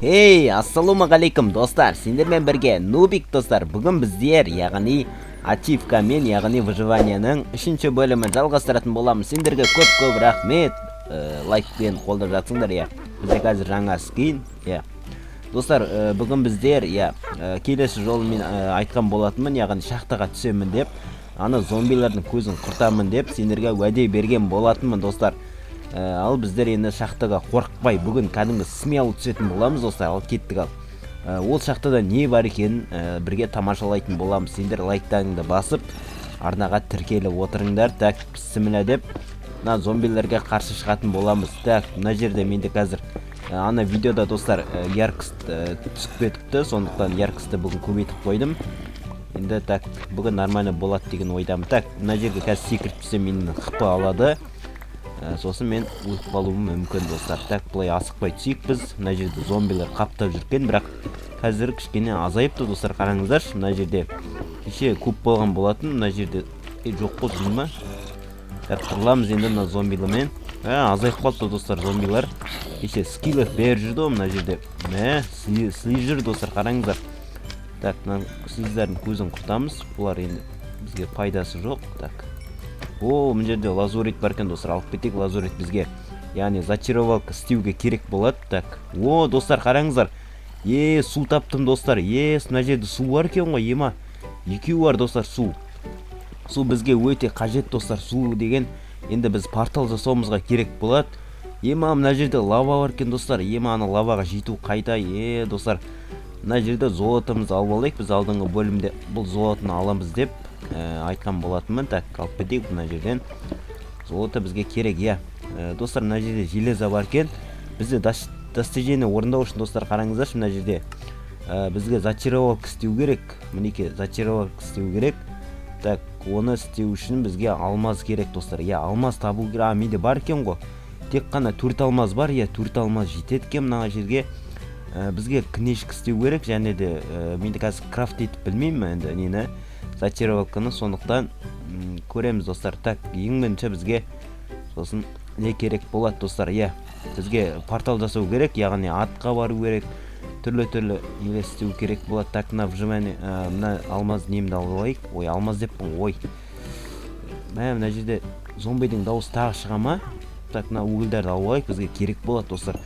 Hey, ассалаумағалейкум достар, сендермен бірге Нубик достар. Бүгін біздер, яғни ачивкамен, яғни выживанияның 3-ші бөлімін жалғастыратын боламыз. Сендерге көп рахмет. Лайкпен қолдап жатсыңдар, я. Бізде қазір жаңа скрин, я. Достар, бүгін біздер, я, келесі жолы мен айтқан болатынмын, яғни шахтаға түсемін деп, аны зомбилардың көзін құртамын деп сендерге уәде берген болатынмын достар. Ал біздер енді шахтаға қорықпай бүгін кәдімгі СМЕЛО түсетін боламыз достар. Ал кеттік ал. Ол шахтада не бар екенін бірге тамашалайтын боламыз. Сендер лайктарыңды басып, Арнаға тіркеліп отырыңдар. Так, СМЕЛО деп, мына зомбилерге қарсы шығатын боламыз. Так, мына жерде менде қазір ана видеода достар яркость түсіп кетіпті, сондықтан яркостьті бүгін көбейтіп қойдым. Енді так, бүгін нормально болады деген ойдамын. Так, мына жерге қазір секіріп түссе менің қыпы алады. Сосын мен өліп қалуым мүмкін достар. Так, бұлай асықпай түсейік біз. Мына жерде зомбилер қаптап жүрген, бірақ қазір кішкене азайыпты достар. Қараңыздар, мына жерде кеше көп болған болатын. Мына жерде жоқ қой деймін. Так, қырыламыз енді мына зомбилермен. Азайып қалыпты достар зомбилар. Кеше скиллер бер жүрді мына жерде. Сли жүр достар, қараңыздар. Так, мына сіздердің көзін құртамыз. Бұлар енді бізге пайдасы жоқ. Так. Мына жерде лазурит бар екен достар, алып кетейік лазурит бізге. Яғни зачаровалка істеуге керек болады. Так. Достар, қараңыздар. Су таптым достар. Мына жерде су бар екен ғой, ема. Екеуі бар достар, су. Су бізге өте қажет достар. Су деген енді біз портал жасауымызға керек болады. Ема, мына жерде лава бар екен достар. Ема, ана лаваға жету қайда? Достар, мына жерде золотымызды алып алайық. Біз алдыңғы бөлімде бұл золотыны аламыз деп айтқан болатынмын. Так, алып кетейік мына жерден. Золото бізге керек, я. Достар, мына жерде железо бар екен. Бізде достижение орындау үшін достар, қараңыздар, мына жерде бізге зачаровалка істеу керек. Мінеке, зачаровалка істеу керек. Так, оны істеу үшін бізге алмаз керек достар. Я, алмаз табу керек. Менде бар екен ғой. Тек қана 4 алмаз бар, я, 4 алмаз жетеді екен мына жерге. Бізге книжка істеу керек, және де менде қазір крафт етіп білмеймін енді нені. Зачаровалканы, сондықтан көреміз достар. Так, ең бірінші бізге сосын не керек болады достар. Бізге портал жасау керек, яғни атқа бару керек, түрлі елестеу керек болады. Так, мына алмаз немді алып алайық. Ой, алмаз деппін, ой. Мына жерде зомбидің дауысы тағы шыға ма? Так, мына угілдерді алып алайық, бізге керек болады достар.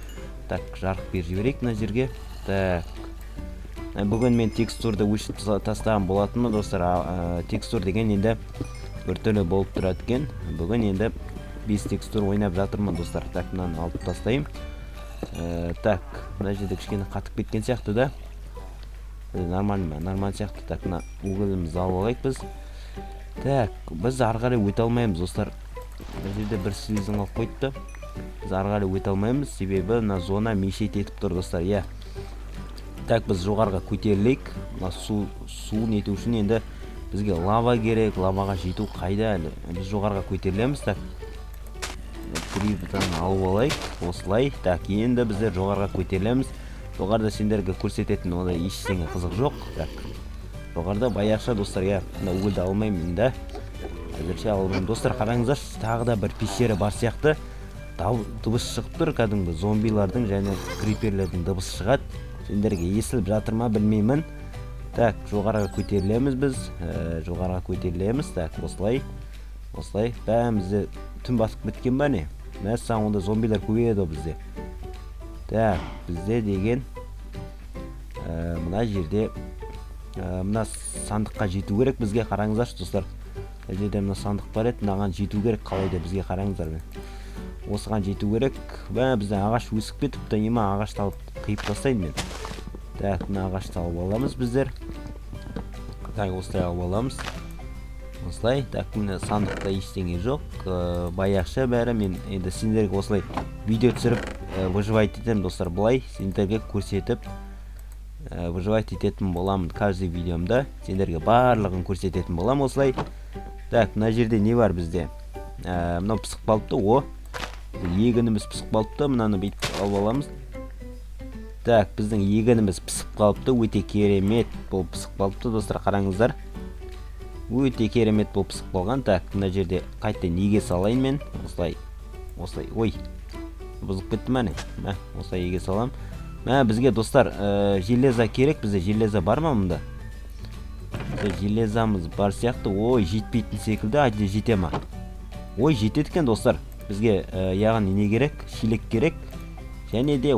Так, жарық беріп жіберейік мына жерге. Так. Бүгін мен текстурды өшіп тастаған болатынмын достар. Текстур деген енді бір түрлі болып тұрады екен. Бүгін енді 5 текстур ойнап жатырмын достар. Так, мынаны алып тастайым. Так, мына жерде кішкене қатып кеткен сияқты да. Нормально сияқты. Так, мына угілімізді алып алайық біз. Так, біз ары қарай өте алмаймыз достар. Мына жерде бір слизін алып қойыпты. Біз ары қарай өте алмаймыз, себебі мына зона мешет етіп тұр достар. Так, біз жоғарға көтерілейік. Су нету үшін енді бізге лава керек. Лаваға жету қайда әлі? Біз жоғарға көтерілеміз. Так, прибытаны алып алайық. Осылай. Так, енді біздер жоғарға көтерілеміз. Жоғарда сендерге көрсететін ондай ештеңе қызық жоқ. Так, жоғарда баяқша достар, мына угілді алмаймын да. Әзірше алмаймын достар. Қараңыздар, тағы да бір пещера бар сияқты. Дыбыс шығып тұр, кәдімгі зомбилардың және криперлердің дыбысы шығады. Сендерге естіліп жатыр ма білмеймін. Так, жоғарға көтерілеміз біз. Жоғарға көтерілеміз. Так, осылай. Бәрімізде түн басып біткен ба не? Мәссаған, онда зомбилер көбейеді бізде. Так, бізде деген мына жерде мына сандыққа жету керек бізге. Қараңыздаршы достар. Мына жерде мына сандық бар еді, мынаған жету керек. Қалайда бізге қараңыздар. Осыған жету керек. Бізден ағаш өсіп кетіпті. Ема ағашты алып қиып тастайын мен. Так, мына ағашты алып аламыз біздер. Так, осылай алып аламыз. Осылай. Так, мына сандықта ештеңе жоқ. Баяқша бәрі. Мен енді сендерге осылай видео түсіріп выживать етемін достар. Бұлай сендерге көрсетіп выживать ететін боламын каждый видеомда. Сендерге барлығын көрсететін болам осылай. Так, мына жерде не бар бізде? Мынау пысық балыпты. Егініміз пысық қалыпты, мынаны бүйтіп алып аламыз. Так, біздің егініміз пысық қалыпты, өте керемет болып пысық қалыпты достар, қараңыздар. Өте керемет болып пысық болған. Так, мына жерде қайтадан неге салайын мен. Осылай осылай. Ой, бұзып кетті мәне. Осылай еге салам. Бізге достар железа керек. Бізде железа бар ма мұнда? Бізде железамыз бар сияқты. Ой, жетпейтін секілді. Әлде жете ма? Ой, жетеді екен достар. Бізге яғни не керек? Шелек керек. Және де,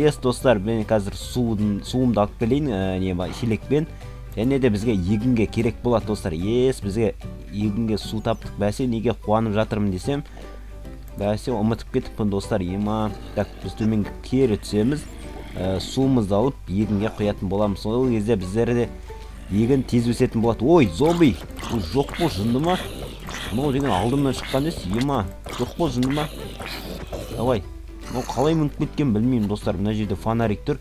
ес достар, мен қазір суымды алып келейін, шелекпен. Және де бізге егінге керек болады достар. Бізге егінге су таптық. Бәсе неге қуанып жатырмын десем, бәсе ұмытып кетіппін достар. Так, біз төменге кері түсеміз. Суымызды алып егінге құятын боламыз. Сол кезде біздерде егін тез өсетін болады. Ой, зомби! Жоқ бұл жынды ма? Мынау деген алдымнан шыққан дес. Жоқ бұл жынды ма? Давай. Қалай мүмкін кеткен білмеймін достар. Мына жерде фонарик тұр.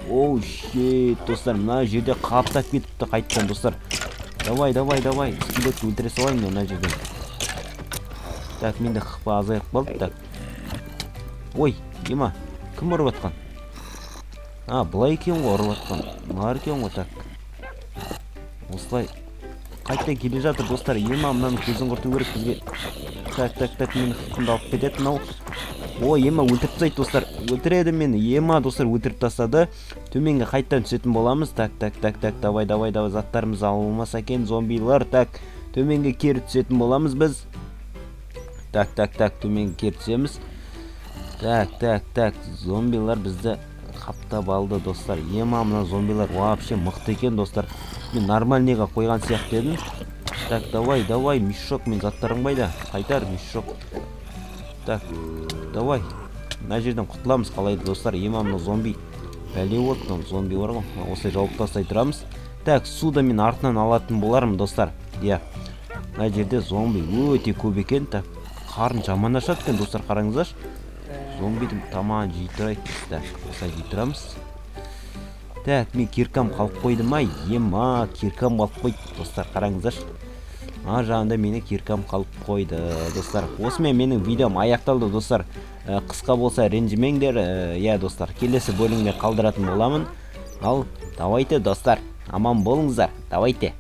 Оу, шет достар. Мына жерде қаптап кетіпті қайттан достар. Давай. Скелетті өлтіре салайын мына жерден. Так, менде қықпа азайып қалды. Так. Ой, кім ұрып атқан? Бұлай екен ғой ұрып атқан. Бұлар екен ғой, так. Осылай. Қайттан келе жатыр достар. Мынаны көзін құрту керек бізге. Так, мені қыққымды алып кетеді мынау. Ой, өлтіріп тастайды достар. Өлтіреді мені. Достар өлтіріп тастады. Төменге қайттан түсетін боламыз. Так. Давай. Заттарымыз алынбаса екен, зомбилар. Так. Төменге кері түсетін боламыз біз. Так. Төменге кері түсеміз. Так. Зомбилар бізді қаптап алды достар. Мына зомбилар вообще мықты екен достар. Мен нормальныйға қойған сияқты едім. Так, давай. Мешок, мен заттарың байда. Қайтар, мешок. Так, давай. Мына жерден құтыламыз қалайды достар. Мына зомби. Бәле от, зомби бар ғой. Осылай жауып тастай тұрамыз. Так, суды мен артынан алатын болармын достар. Мына жерде зомби өте көп екен. Так, қарын жаман ашады екен достар, қараңыздаршы. Зомбидің тамағын жей тұрайық. Так, осылай жей тұрамыз. Так, мен киркам қалып қойды ма? Киркам қалып қойды достар, қараңыздаршы. Жағында мені киркам қалып қойды достар. Осымен менің видеом аяқталды достар. Қысқа болса ренжімеңдер. Достар, келесі бөлімде қалдыратын боламын. Ал, давайте достар, аман болыңыздар. Давайте.